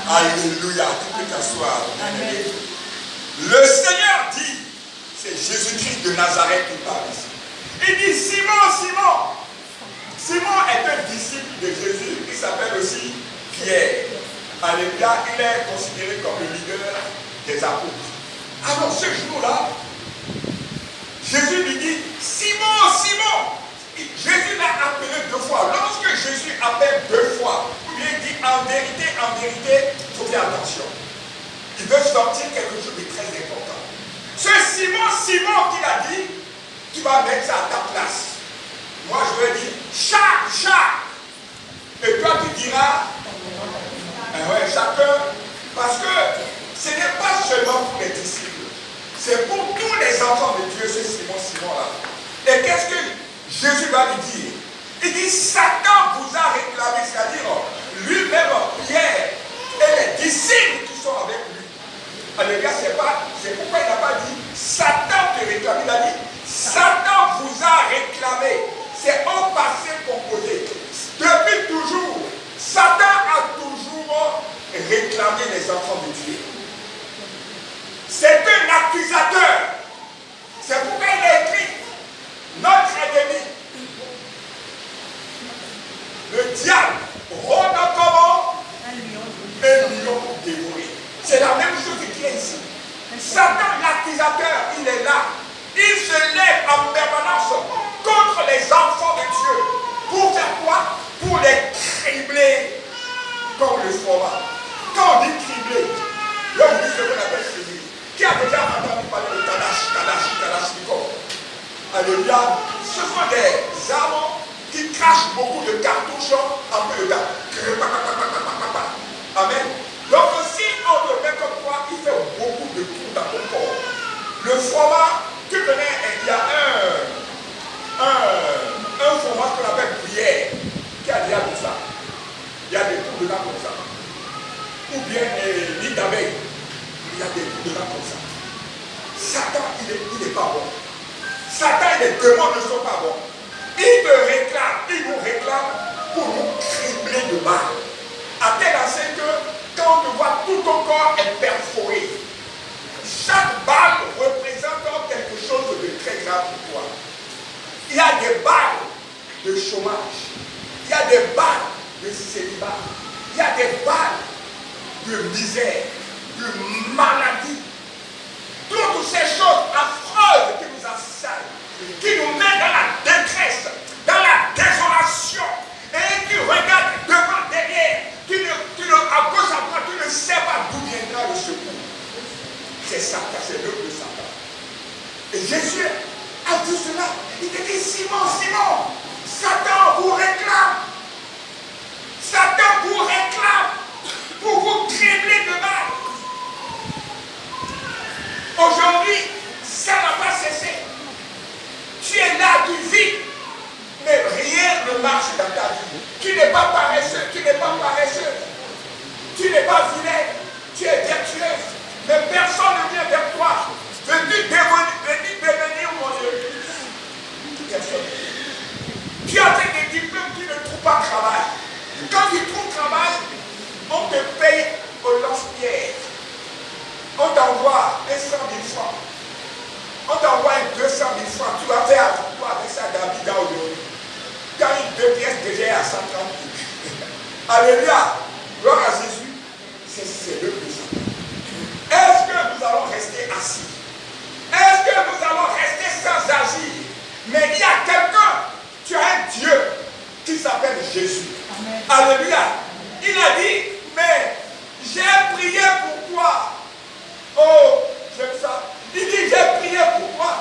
Alléluia, tu peux t'asseoir. Le Seigneur dit, c'est Jésus-Christ de Nazareth qui parle ici. Il dit, Simon, Simon. Simon est un disciple de Jésus qui s'appelle aussi Pierre. Alléluia, il est considéré comme le leader des apôtres. Alors ce jour-là, Jésus lui dit, Simon, Simon. Jésus l'a appelé 2 fois. Lorsque Jésus appelle 2 fois, ou bien il dit en vérité, il faut faire attention. Il veut sortir quelque chose de très important. Ce Simon, Simon qu'il a dit, tu vas mettre ça à ta place. Moi je vais dire, chat. Et toi tu diras, ouais, chacun, parce que ce n'est pas seulement pour les disciples, c'est pour tous les enfants de Dieu, ce Simon là. Et qu'est-ce que Jésus va lui dire? Il dit, Satan vous a réclamé, c'est-à-dire lui-même, Pierre, et les disciples qui sont avec lui. Alléluia, c'est pourquoi il n'a pas dit, Satan te réclame. Il a dit, Satan vous a réclamé. C'est au passé composé. Depuis toujours, Satan a toujours réclamé les enfants de Dieu. C'est un accusateur. C'est pourquoi il a écrit, notre ennemi, le diable, rôde comment? Un lion pour dévorer. C'est la même chose qui est ici. Satan, l'accusateur, il est là. Il se lève en permanence contre les enfants de Dieu. Pour faire quoi? Pour les cribler comme le format. Quand on dit cribler, là on dit ce qu'on appelle cribler. Qui a déjà entendu parler de Kalachnikov? Alléluia. Ce sont des armes qui crachent beaucoup de cartouches en peu de temps. Amen. Donc si on le met comme quoi, il fait beaucoup de trous dans ton corps. Le format, tu connais, il y a un format qu'on appelle prière, qui a déjà tout ça. Il y a des trous dedans comme ça. Ou bien nid d'abeille, il y a des trous dedans comme ça. Satan, il n'est pas bon. Satan et les démons ne sont pas bons. Il nous réclame pour nous cribler de balles. À tel enseigne que quand on te voit, tout ton corps est perforé. Chaque balle représente quelque chose de très grave pour toi. Il y a des balles de chômage. Il y a des balles de célibat. Il y a des balles de misère, de maladie. Toutes ces choses affreuses qui nous assaillent, qui nous mettent dans la détresse, dans la désolation, et tu regardes devant, derrière, à gauche, à droite, tu ne sais pas d'où viendra le secours. C'est Satan, c'est l'œuvre de Satan. Et Jésus a dit cela. Il te dit, Simon, Simon, Satan vous réclame. Satan vous réclame pour vous cribler de mal. Aujourd'hui, Alléluia. Gloire à Jésus. C'est le plus. Est-ce que nous allons rester assis? Est-ce que nous allons rester sans agir? Mais il y a quelqu'un, tu as un Dieu qui s'appelle Jésus. Amen. Alléluia. Il a dit, mais j'ai prié pour toi. Oh, j'aime ça. Il dit, j'ai prié pour toi.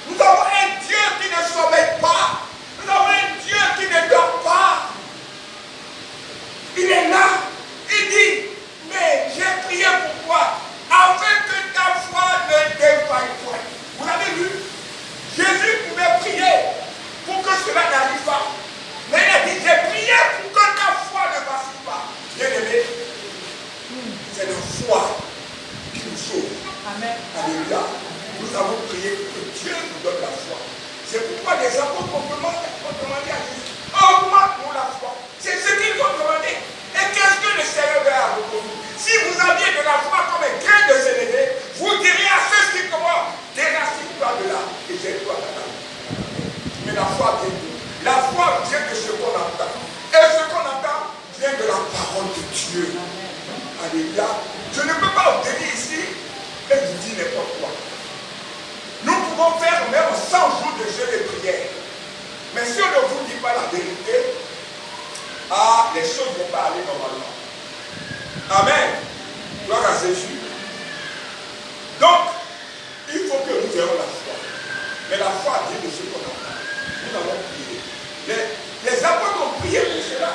Nous avons un Dieu qui ne sommeille pas. Nous avons un Dieu qui ne dort pas. Il est là. Il dit, mais j'ai prié pour toi, afin que ta foi ne défaille point. Vous l'avez vu? Jésus pouvait prier pour que cela n'arrive pas. Mais il a dit, j'ai prié pour que ta foi ne vacille pas. Bien aimé, c'est la foi qui nous sauve. Amen. Alléluia. Nous avons prié pour que Dieu nous donne la foi. C'est pourquoi les apôtres ont demandé à Jésus, augmente-nous la foi. C'est ce qu'ils ont demandé. Et qu'est-ce que le Seigneur veut avoir pour nous? Si vous aviez de la foi comme un grain de sénévé, vous diriez à ceux qui commencent, déracine-toi de là et jette-toi là. Mais la foi vient de nous. La foi vient de ce qu'on entend. Et ce qu'on entend vient de la parole de Dieu. Alléluia. Je ne peux pas vous venir ici et vous dire n'importe quoi. Nous pouvons faire même 100 jours de jeûne et prière. Mais si on ne vous dit pas la vérité, les choses ne vont pas aller normalement. Amen. Gloire à Jésus. Donc, il faut que nous ayons la foi. Mais la foi vient de ce qu'on entend. Nous allons prier. Les apôtres ont prié pour cela.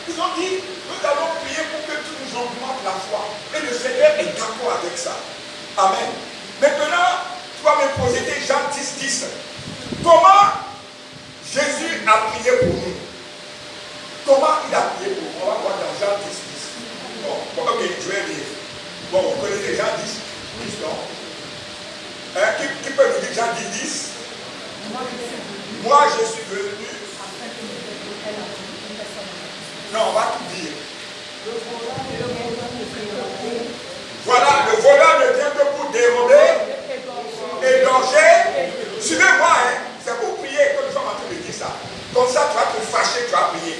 Ils ont dit, nous allons prier pour que tu nous augmentes la foi. Et le Seigneur est d'accord avec ça. Amen. Maintenant, tu vas me poser Jean 10, 10. Comment Jésus a prié pour nous? Comment il a prié pour nous? On va voir dans Jean 10, 10. Bon, ok, je vais lire. Bon, vous connaissez Jean 10, 10, non? Qui peut nous dire Jean 10, 10? Moi, je suis venu. Non, on va tout dire. Voilà, le voleur ne vient que pour dérober, égorger. Suivez-moi, hein. C'est pour prier, comme nous sommes en train de dire ça. Comme ça, tu vas te fâcher, tu vas prier.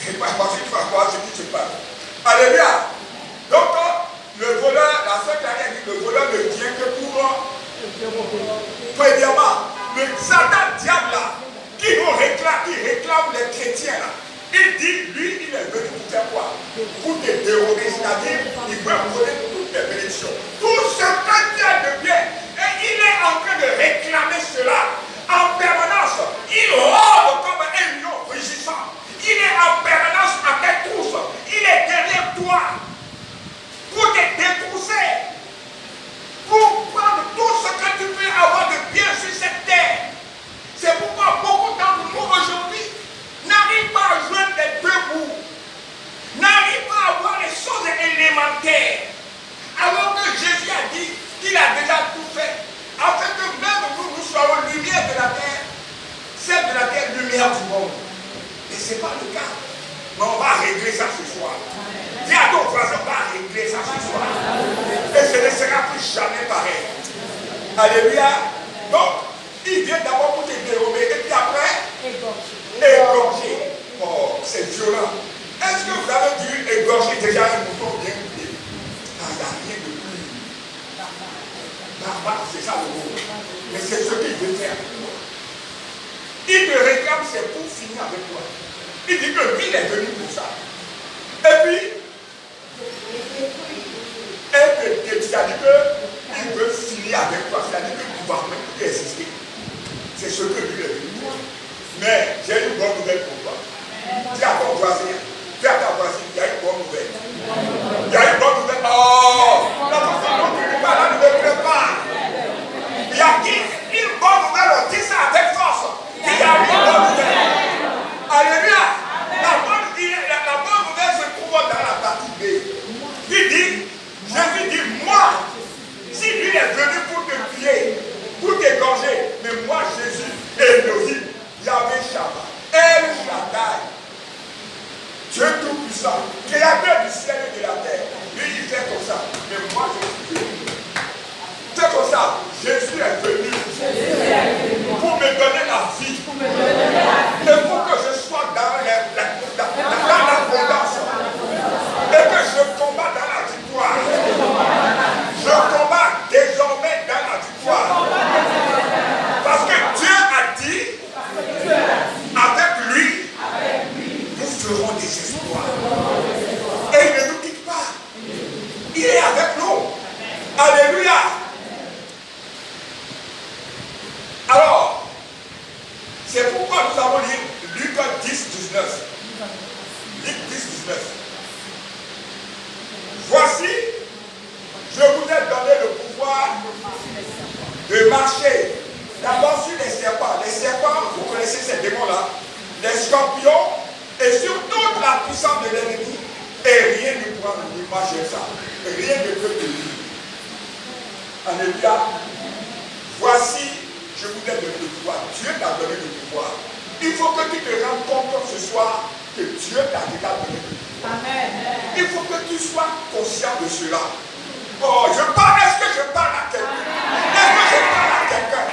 Et parce que tu vas voir ce qui se passe. Alléluia. Donc, le voleur, la sœur Claire dit, le voleur ne vient que pour premièrement, le Satan diable là, qui réclame les chrétiens là. Il dit, lui, il est venu pour faire quoi? Pour te dérober, c'est-à-dire, il veut voler toutes les bénédictions. Tout ce que tu as de bien. Et il est en train de réclamer cela en permanence. Il rôde comme un lion rugissant. Il est en permanence à tes trousses. Il est derrière toi pour te détrousser. Pour prendre tout ce que tu peux avoir de bien sur cette terre. C'est pourquoi beaucoup d'entre nous aujourd'hui n'arrivent pas à joindre les deux bouts. N'arrivent pas à voir les choses élémentaires. Alors que Jésus a dit qu'il a déjà tout fait. Afin que même nous soyons lumière de la terre. Celle de la terre, lumière du monde. Mais ce n'est pas le cas. Mais on va régler ça ce soir. Dis à ton voisin, on va régler ça ce soir. Et ce ne sera plus jamais pareil. Alléluia. Donc, il vient d'abord pour te dérober et puis après, égorger. Oh, c'est violent. Est-ce que vous avez dû égorger déjà un mouton bien coupé? Ah, il n'y a rien de plus. Barbare, c'est ça le mot. Mais c'est ce qu'il veut faire. Il te réclame, c'est pour finir avec toi. Il dit que lui, il est venu pour ça. Et puis, c'est-à-dire qu'il veut finir avec toi. C'est-à-dire que tu vas même plus exister. C'est ce que lui est venu pour. Mais j'ai une bonne nouvelle pour toi. Dis à ton voisin, dis à ta voisine, il y a une bonne nouvelle. Il y a une bonne nouvelle. Oh, la façon dont tu ne parles, ne me plaît pas. Il y a une bonne nouvelle, on dit ça avec force. Il y a une bonne nouvelle. Alléluia. La bonne nouvelle se trouve dans la partie B. Il dit, Jésus dit, moi, si lui est venu pour te tuer, pour t'égorger, mais moi, Jésus, Elohim, Yahvé Shabbat, El Shaddai, Dieu Tout-Puissant, Créateur du ciel et de la terre, lui, il fait comme ça. Mais moi, je suis Dieu. C'est comme ça. Jésus est venu pour me donner la vie. Et pour que je sois dans l'abondance. désespoir. Et il ne nous quitte pas. Il est avec nous. Alléluia. Alors, c'est pourquoi nous avons lu Luc 10, 19. Luc 10, 19. Voici, je vous ai donné le pouvoir de marcher d'abord sur les serpents. Les serpents, vous connaissez ces démons-là, les scorpions et sur toute la puissance de l'ennemi. Et rien ne pourra nous dire, moi j'aime ça. Rien ne peut te dire. Alléluia. Voici, je vous ai donné le pouvoir. Dieu t'a donné le pouvoir. Il faut que tu te rendes compte ce soir que Dieu t'a déjà donné le pouvoir. Amen. Il faut que tu sois conscient de cela. Oh, est-ce que je parle à quelqu'un? Est-ce que je parle à quelqu'un?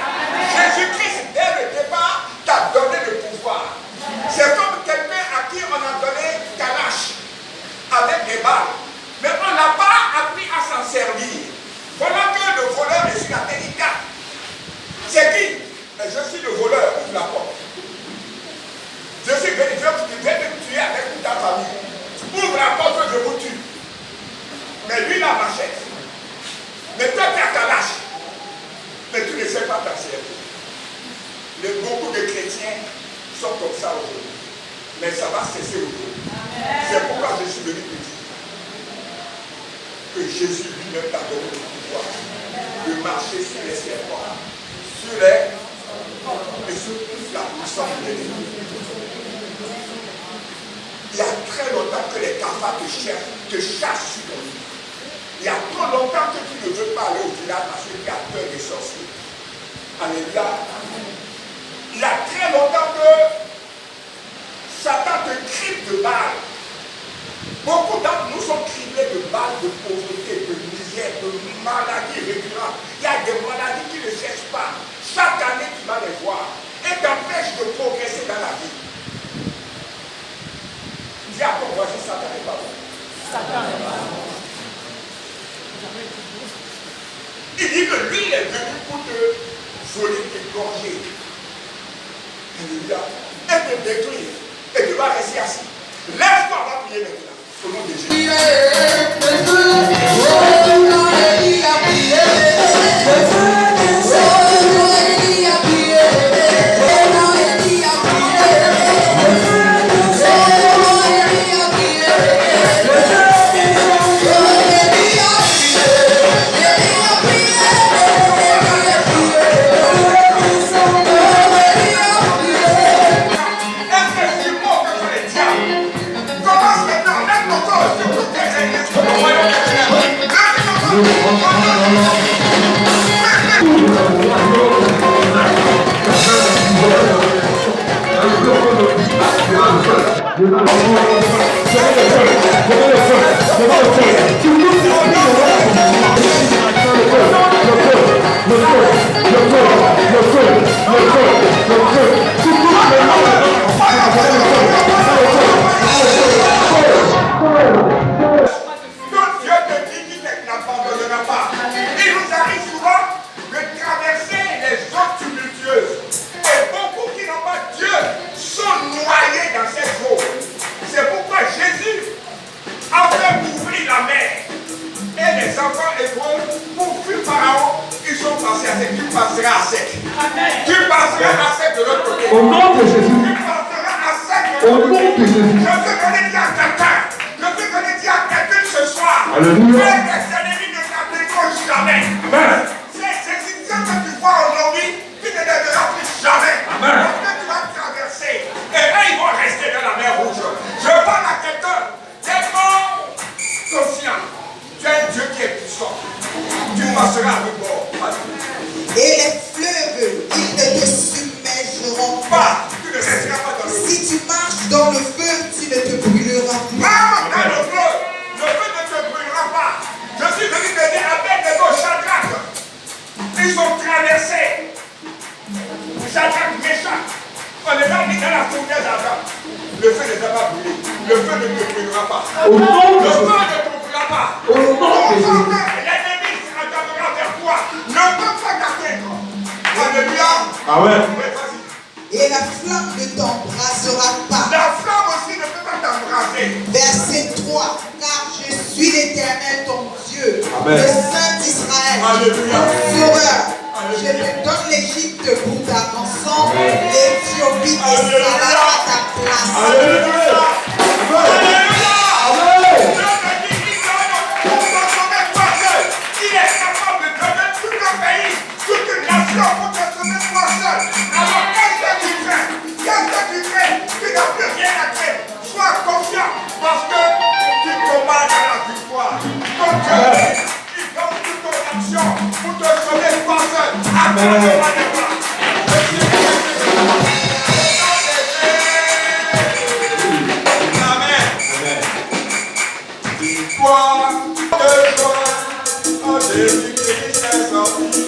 Jésus-Christ, dès le départ, t'a donné le pouvoir. C'est comme quelqu'un à qui on a donné Kalash avec des balles. Mais on n'a pas appris à s'en servir. Voilà que le voleur est sur la terre, il tape. C'est qui? Mais je suis le voleur, ouvre la porte. Je suis venu, je vais te tuer avec toute ta famille. Ouvre la porte, je vous tue. Mais lui, il a machette. Mais toi, tu as Kalash. Mais tu ne sais pas t'en servir. Beaucoup de chrétiens sont comme ça aujourd'hui. Mais ça va cesser aujourd'hui. C'est pourquoi je suis venu te dire que Jésus lui-même t'a donné le pouvoir de marcher sur les serpents, sur les et sur toute la puissance de l'ennemi. Il y a très longtemps que les cafards te chassent sur ton lit. Il y a trop longtemps que tu ne veux pas aller au village parce que tu as peur des sorciers. Alléluia. Il y a très longtemps que Satan te crible de balles. Beaucoup d'entre nous sont criblés de balles, de pauvreté, de misère, de maladies récurrentes. Il y a des maladies qui ne cessent pas. Chaque année, tu vas les voir. Et t'empêches de progresser dans la vie. Dis à ton voisin, Satan n'est pas bon. Satan n'est pas bon. Il dit que lui, il est venu pour te voler, te gorger. Alléluia. Et te détruire. Et tu vas rester assis. Lève-toi, on va prier maintenant. Au nom de Jésus. Et la flamme ne t'embrasera pas. La flamme aussi ne peut pas t'embrasser. Verset 3. Car je suis l'Éternel ton Dieu, Amen. le Saint d'Israël, ton sauveur. Je te donne l'Égypte pour ta rançon, l'Éthiopie et Saba à ta place. Alléluia. Il est capable de donner tout un pays, toute une nation pour te donner toi seul. Alors qu'est-ce que tu fais? Tu n'as plus rien à faire. Sois confiant parce que tu combats dans la victoire. Ton Dieu, il donne toute ton action pour te sauver toi seul. Amen. Victoire de joie, oh Jésus-Christ est sorti.